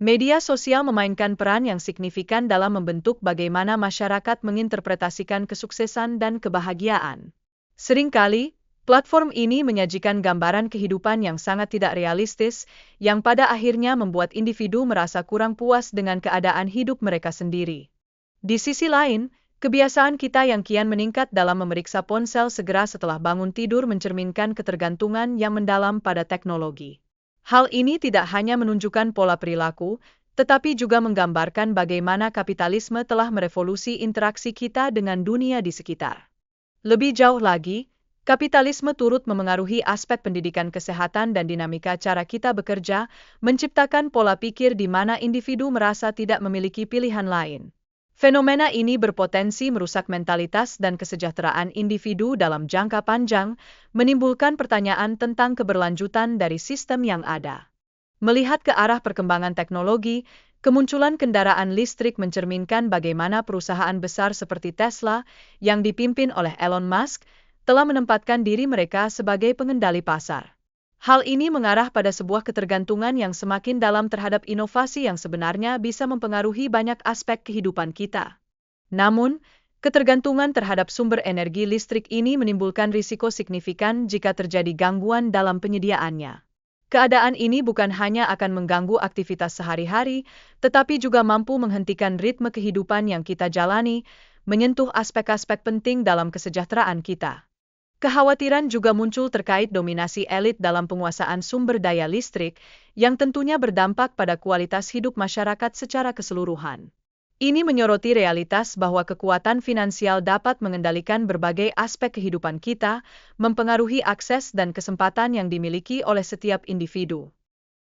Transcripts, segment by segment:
Media sosial memainkan peran yang signifikan dalam membentuk bagaimana masyarakat menginterpretasikan kesuksesan dan kebahagiaan. Seringkali, platform ini menyajikan gambaran kehidupan yang sangat tidak realistis, yang pada akhirnya membuat individu merasa kurang puas dengan keadaan hidup mereka sendiri. Di sisi lain, kebiasaan kita yang kian meningkat dalam memeriksa ponsel segera setelah bangun tidur mencerminkan ketergantungan yang mendalam pada teknologi. Hal ini tidak hanya menunjukkan pola perilaku, tetapi juga menggambarkan bagaimana kapitalisme telah merevolusi interaksi kita dengan dunia di sekitar. Lebih jauh lagi, kapitalisme turut memengaruhi aspek pendidikan kesehatan dan dinamika cara kita bekerja, menciptakan pola pikir di mana individu merasa tidak memiliki pilihan lain. Fenomena ini berpotensi merusak mentalitas dan kesejahteraan individu dalam jangka panjang, menimbulkan pertanyaan tentang keberlanjutan dari sistem yang ada. Melihat ke arah perkembangan teknologi, kemunculan kendaraan listrik mencerminkan bagaimana perusahaan besar seperti Tesla, yang dipimpin oleh Elon Musk, telah menempatkan diri mereka sebagai pengendali pasar. Hal ini mengarah pada sebuah ketergantungan yang semakin dalam terhadap inovasi yang sebenarnya bisa mempengaruhi banyak aspek kehidupan kita. Namun, ketergantungan terhadap sumber energi listrik ini menimbulkan risiko signifikan jika terjadi gangguan dalam penyediaannya. Keadaan ini bukan hanya akan mengganggu aktivitas sehari-hari, tetapi juga mampu menghentikan ritme kehidupan yang kita jalani, menyentuh aspek-aspek penting dalam kesejahteraan kita. Kekhawatiran juga muncul terkait dominasi elit dalam penguasaan sumber daya listrik, yang tentunya berdampak pada kualitas hidup masyarakat secara keseluruhan. Ini menyoroti realitas bahwa kekuatan finansial dapat mengendalikan berbagai aspek kehidupan kita, mempengaruhi akses dan kesempatan yang dimiliki oleh setiap individu.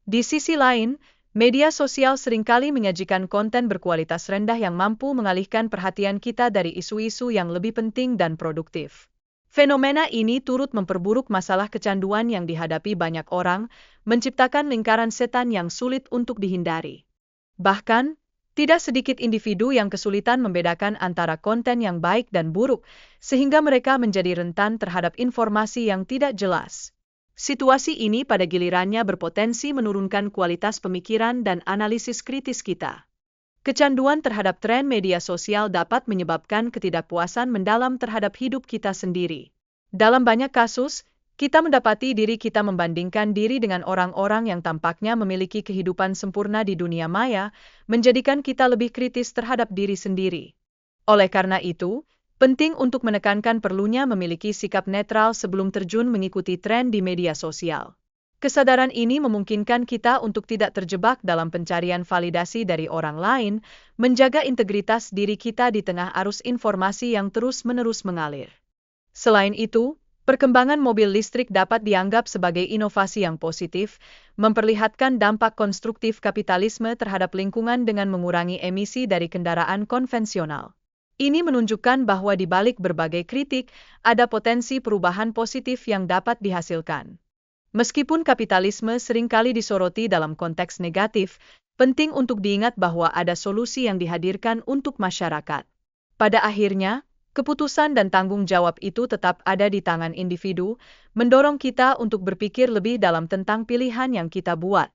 Di sisi lain, media sosial seringkali menyajikan konten berkualitas rendah yang mampu mengalihkan perhatian kita dari isu-isu yang lebih penting dan produktif. Fenomena ini turut memperburuk masalah kecanduan yang dihadapi banyak orang, menciptakan lingkaran setan yang sulit untuk dihindari. Bahkan, tidak sedikit individu yang kesulitan membedakan antara konten yang baik dan buruk, sehingga mereka menjadi rentan terhadap informasi yang tidak jelas. Situasi ini pada gilirannya berpotensi menurunkan kualitas pemikiran dan analisis kritis kita. Kecanduan terhadap tren media sosial dapat menyebabkan ketidakpuasan mendalam terhadap hidup kita sendiri. Dalam banyak kasus, kita mendapati diri kita membandingkan diri dengan orang-orang yang tampaknya memiliki kehidupan sempurna di dunia maya, menjadikan kita lebih kritis terhadap diri sendiri. Oleh karena itu, penting untuk menekankan perlunya memiliki sikap netral sebelum terjun mengikuti tren di media sosial. Kesadaran ini memungkinkan kita untuk tidak terjebak dalam pencarian validasi dari orang lain, menjaga integritas diri kita di tengah arus informasi yang terus-menerus mengalir. Selain itu, perkembangan mobil listrik dapat dianggap sebagai inovasi yang positif, memperlihatkan dampak konstruktif kapitalisme terhadap lingkungan dengan mengurangi emisi dari kendaraan konvensional. Ini menunjukkan bahwa di balik berbagai kritik, ada potensi perubahan positif yang dapat dihasilkan. Meskipun kapitalisme seringkali disoroti dalam konteks negatif, penting untuk diingat bahwa ada solusi yang dihadirkan untuk masyarakat. Pada akhirnya, keputusan dan tanggung jawab itu tetap ada di tangan individu, mendorong kita untuk berpikir lebih dalam tentang pilihan yang kita buat.